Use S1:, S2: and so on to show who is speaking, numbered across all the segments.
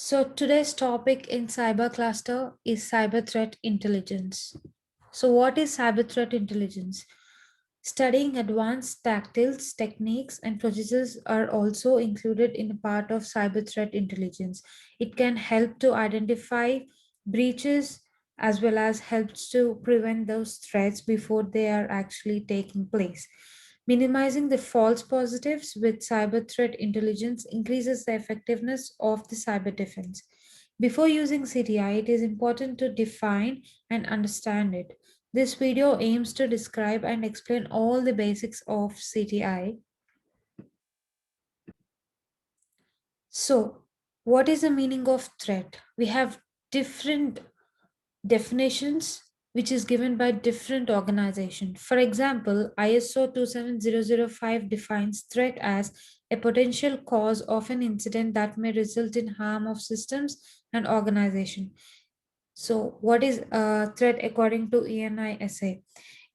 S1: So today's topic in cyber cluster is cyber threat intelligence. So what is cyber threat intelligence? Studying advanced tactiles, techniques and procedures are also included in a part of cyber threat intelligence. It can help to identify breaches as well as helps to prevent those threats before they are actually taking place. Minimizing the false positives with cyber threat intelligence increases the effectiveness of the cyber defense. Before using CTI, it is important to define and understand it. This video aims to describe and explain all the basics of CTI. So, what is the meaning of threat? We have different definitions which is given by different organizations. For example, ISO 27005 defines threat as a potential cause of an incident that may result in harm of systems and organization. So, what is a threat according to ENISA?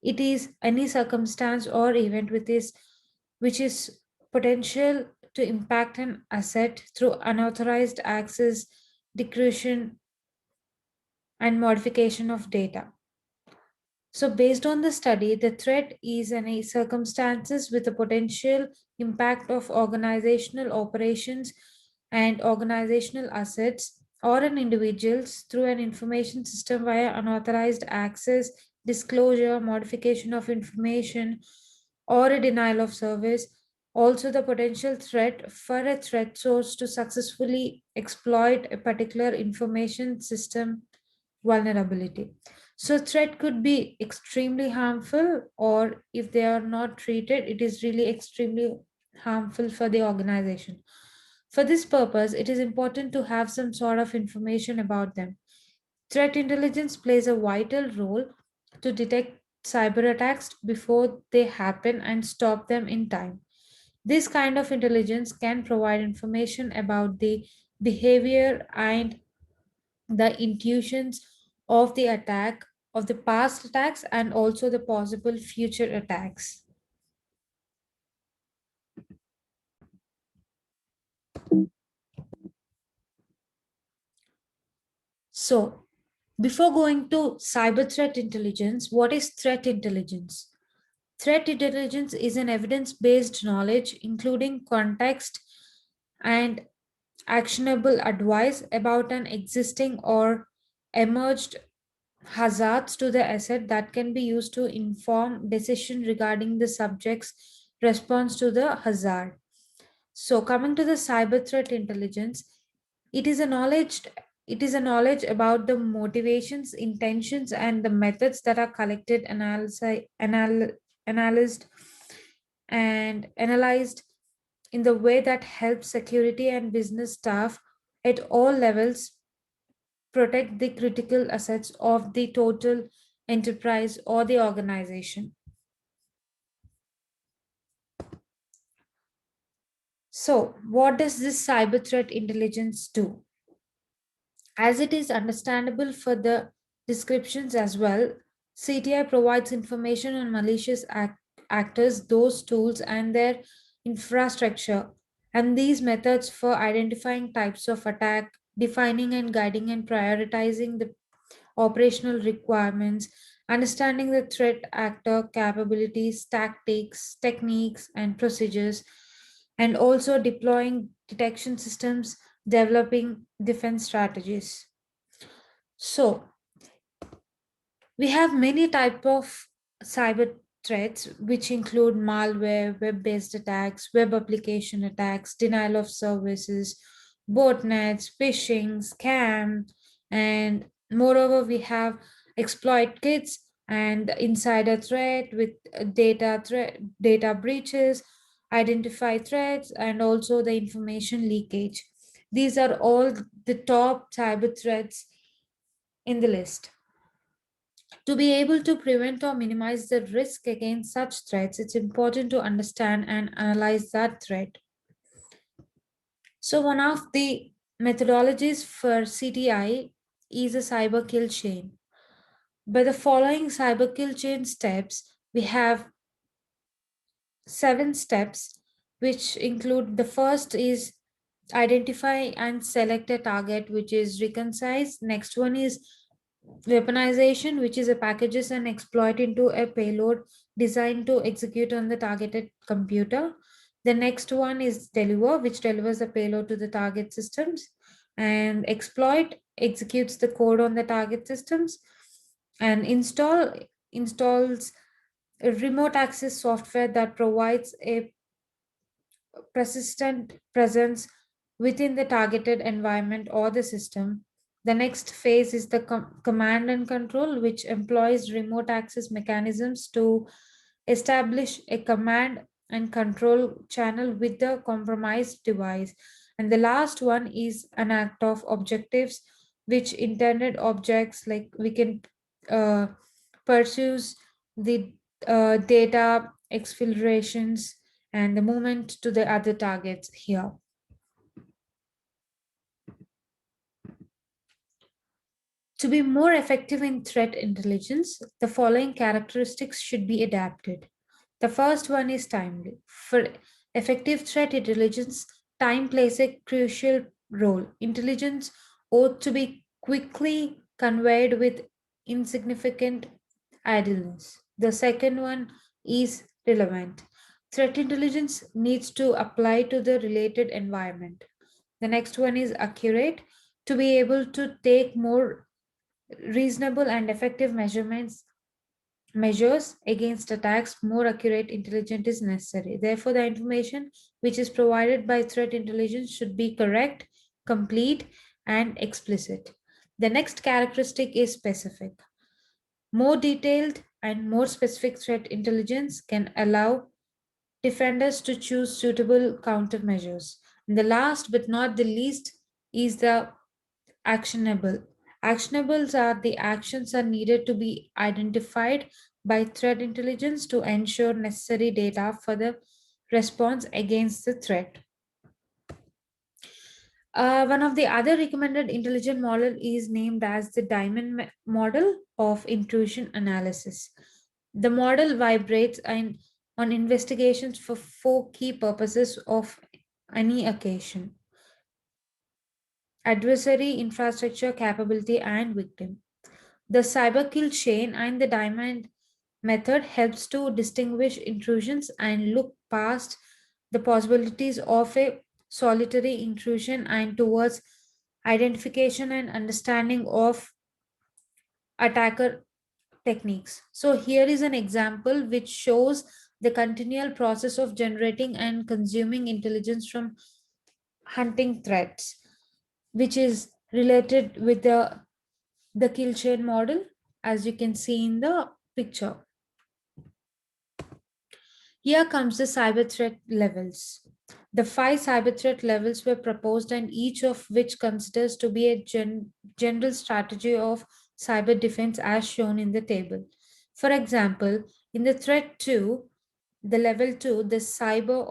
S1: It is any circumstance or event which is potential to impact an asset through unauthorized access, decryption, and modification of data. So, based on the study, the threat is any circumstances with a potential impact of organizational operations and organizational assets or an individuals through an information system via unauthorized access, disclosure, modification of information, or a denial of service. Also, the potential threat for a threat source to successfully exploit a particular information system vulnerability. So, threat could be extremely harmful, or if they are not treated, it is really extremely harmful for the organization. For this purpose, it is important to have some sort of information about them. Threat intelligence plays a vital role to detect cyber attacks before they happen and stop them in time. This kind of intelligence can provide information about the behavior and the intuitions of the attack, of the past attacks, and also the possible future attacks. So, before going to cyber threat intelligence, what is threat intelligence? Threat intelligence is an evidence based knowledge including context and actionable advice about an existing or emerged hazards to the asset that can be used to inform decision regarding the subject's response to the hazard. So coming to the cyber threat intelligence, it is a knowledge it is a knowledge about the motivations, intentions, and the methods that are collected, analyzed, and analyzed in the way that helps security and business staff at all levels protect the critical assets of the total enterprise or the organization. So, what does this cyber threat intelligence do? As it is understandable for the descriptions as well, CTI provides information on malicious actors, those tools, and their infrastructure, and these methods for identifying types of attack, defining and guiding and prioritizing the operational requirements, understanding the threat actor capabilities, tactics, techniques, and procedures, and also deploying detection systems, developing defense strategies. So, we have many type of cyber threats which include malware, web-based attacks, web application attacks, denial of services, botnets, phishing, scam, and moreover we have exploit kits and insider threat with data breaches, identify threats, and also the information leakage. These are all the top cyber threats in the list. To be able to prevent or minimize the risk against such threats, it's important to understand and analyze that threat. So, one of the methodologies for CTI is a cyber kill chain. By the following cyber kill chain steps, we have 7 steps, which include the first is identify and select a target which is reconciled. Next one is weaponization, which is a packages and exploit into a payload designed to execute on the targeted computer. The next one is deliver, which delivers the payload to the target systems, and exploit executes the code on the target systems, and installs a remote access software that provides a persistent presence within the targeted environment or the system. The next phase is the command and control, which employs remote access mechanisms to establish a command and control channel with the compromised device. And the last one is an act of objectives, which intended objects like we can uh, pursues the data exfiltrations and the movement to the other targets here. To be more effective in threat intelligence, the following characteristics should be adapted. The first one is timely. For effective threat intelligence, time plays a crucial role. Intelligence ought to be quickly conveyed with insignificant idleness. The second one is relevant. Threat intelligence needs to apply to the related environment. The next one is accurate. To be able to take more reasonable and effective measures against attacks, more accurate intelligence is necessary. Therefore, the information which is provided by threat intelligence should be correct, complete, and explicit. The next characteristic is specific. More detailed and more specific threat intelligence can allow defenders to choose suitable countermeasures. And the last but not the least is the actionable. Actionables are the actions are needed to be identified by threat intelligence to ensure necessary data for the response against the threat. One of the other recommended intelligent model is named as the model of intrusion analysis. The model vibrates on investigations for four key purposes of any occasion: adversary, infrastructure, capability, and victim. The cyber kill chain and the diamond method helps to distinguish intrusions and look past the possibilities of a solitary intrusion and towards identification and understanding of attacker techniques. So here is an example which shows the continual process of generating and consuming intelligence from hunting threats, which is related with the kill chain model, as you can see in the picture. Here comes the cyber threat levels. The five cyber threat levels were proposed, and each of which considers to be a general strategy of cyber defense as shown in the table. For example, in the threat 2, the level 2, the cyber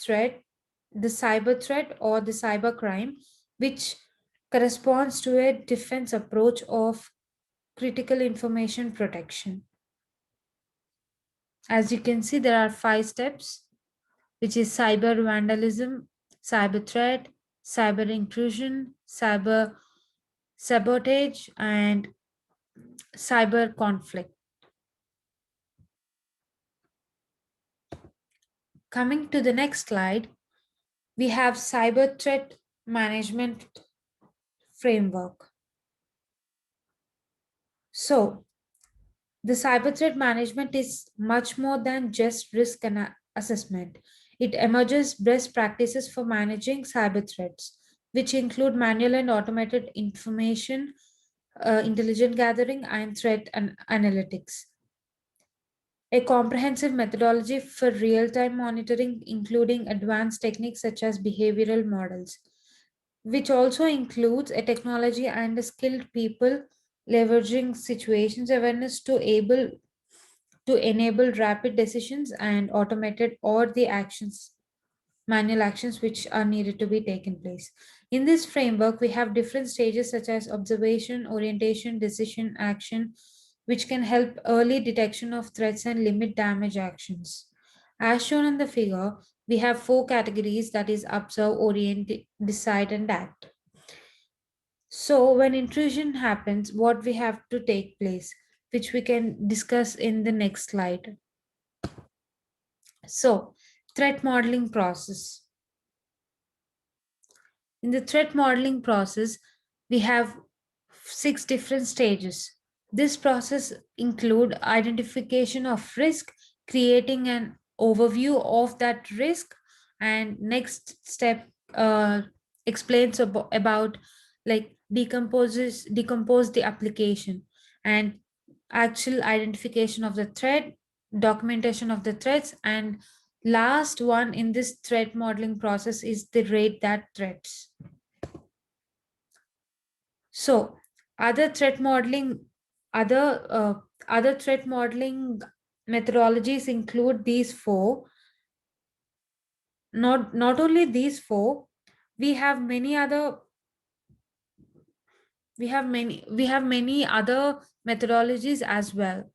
S1: threat or the cyber crime, which corresponds to a defense approach of critical information protection. As you can see, there are five steps, which is cyber vandalism, cyber threat, cyber intrusion, cyber sabotage, and cyber conflict. Coming to the next slide, we have cyber threat management framework. So, the cyber threat management is much more than just risk assessment. It emerges best practices for managing cyber threats, which include manual and automated information, intelligent gathering, and threat analytics. A comprehensive methodology for real time monitoring, including advanced techniques such as behavioral models, which also includes a technology and a skilled people leveraging situations awareness to enable rapid decisions and automated or the actions manual actions which are needed to be taken place. In this framework, we have different stages such as observation, orientation, decision, action, which can help early detection of threats and limit damage actions. As shown in the figure, We have four categories, that is observe, orient, decide, and act. So when intrusion happens, what we have to take place, which we can discuss in the next slide. So, threat modeling process. In the threat modeling process, we have six different stages. This process include identification of risk, creating an overview of that risk, and next step explains about like decompose the application, and actual identification of the threat, documentation of the threats, and last one in this threat modeling process is the rate that threats. So other threat modeling, other other threat modeling methodologies include these four. Not only these four, we have many other we have many other methodologies as well.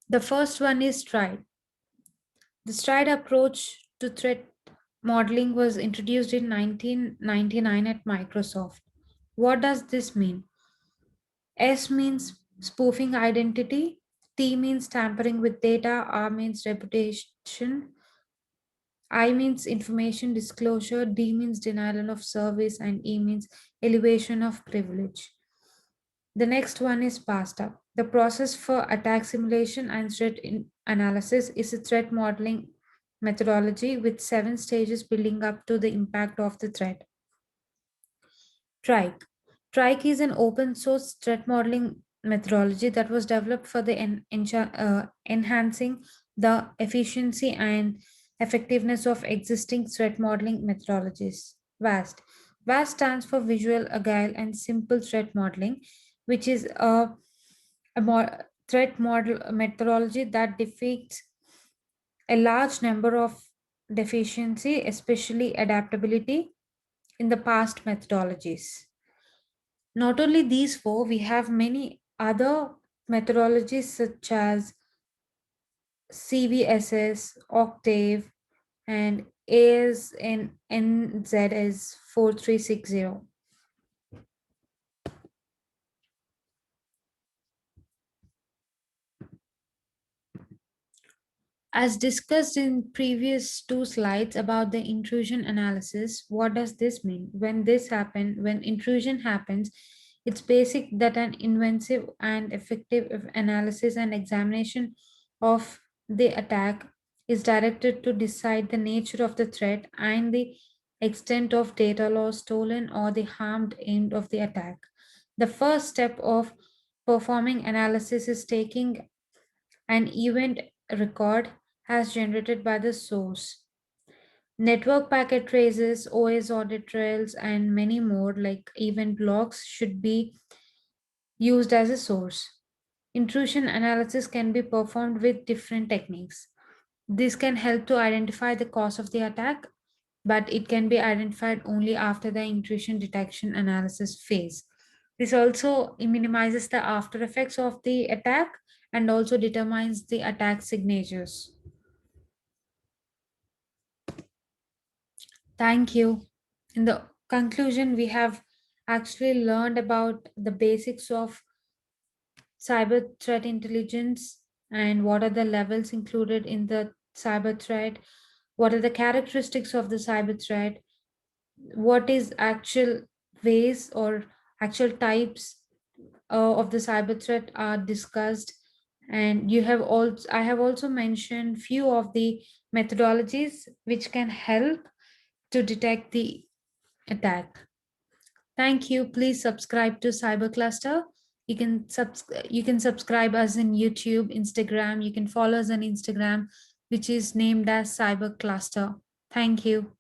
S1: The first one is stride. The stride approach to threat modeling was introduced in 1999 at Microsoft. What does this mean? S means spoofing identity, T means tampering with data, R means reputation, I means information disclosure, D means denial of service, and E means elevation of privilege. The next one is passed up. The process for attack simulation and analysis is a threat modeling methodology with 7 stages building up to the impact of the threat. Trike. Trike is an open source threat modeling methodology that was developed for the enhancing the efficiency and effectiveness of existing threat modeling methodologies. VAST. VAST stands for Visual, Agile, and Simple Threat Modeling, which is threat model methodology that defeats a large number of deficiency, especially adaptability, in the past methodologies. Not only these four, we have many other methodologies such as CVSS, Octave, and ASNZS 4360. As discussed in previous two slides about the intrusion analysis, what does this mean? When intrusion happens, it's basic that an invasive and effective analysis and examination of the attack is directed to decide the nature of the threat and the extent of data loss stolen or the harmed aimed of the attack. The first step of performing analysis is taking an event record as generated by the source. Network packet traces, OS audit trails, and many more like event logs should be used as a source. Intrusion analysis can be performed with different techniques. This can help to identify the cause of the attack, but it can be identified only after the intrusion detection analysis phase. This also minimizes the after effects of the attack and also determines the attack signatures. Thank you. In the conclusion, we have actually learned about the basics of cyber threat intelligence and what are the levels included in the cyber threat, what are the characteristics of the cyber threat, what is actual ways or actual types of the cyber threat are discussed, and you have also I have also mentioned few of the methodologies which can help to detect the attack. Thank you. Please subscribe to Cyber Cluster. You can subscribe us in YouTube, Instagram. You can follow us on Instagram, which is named as Cyber Cluster. Thank you.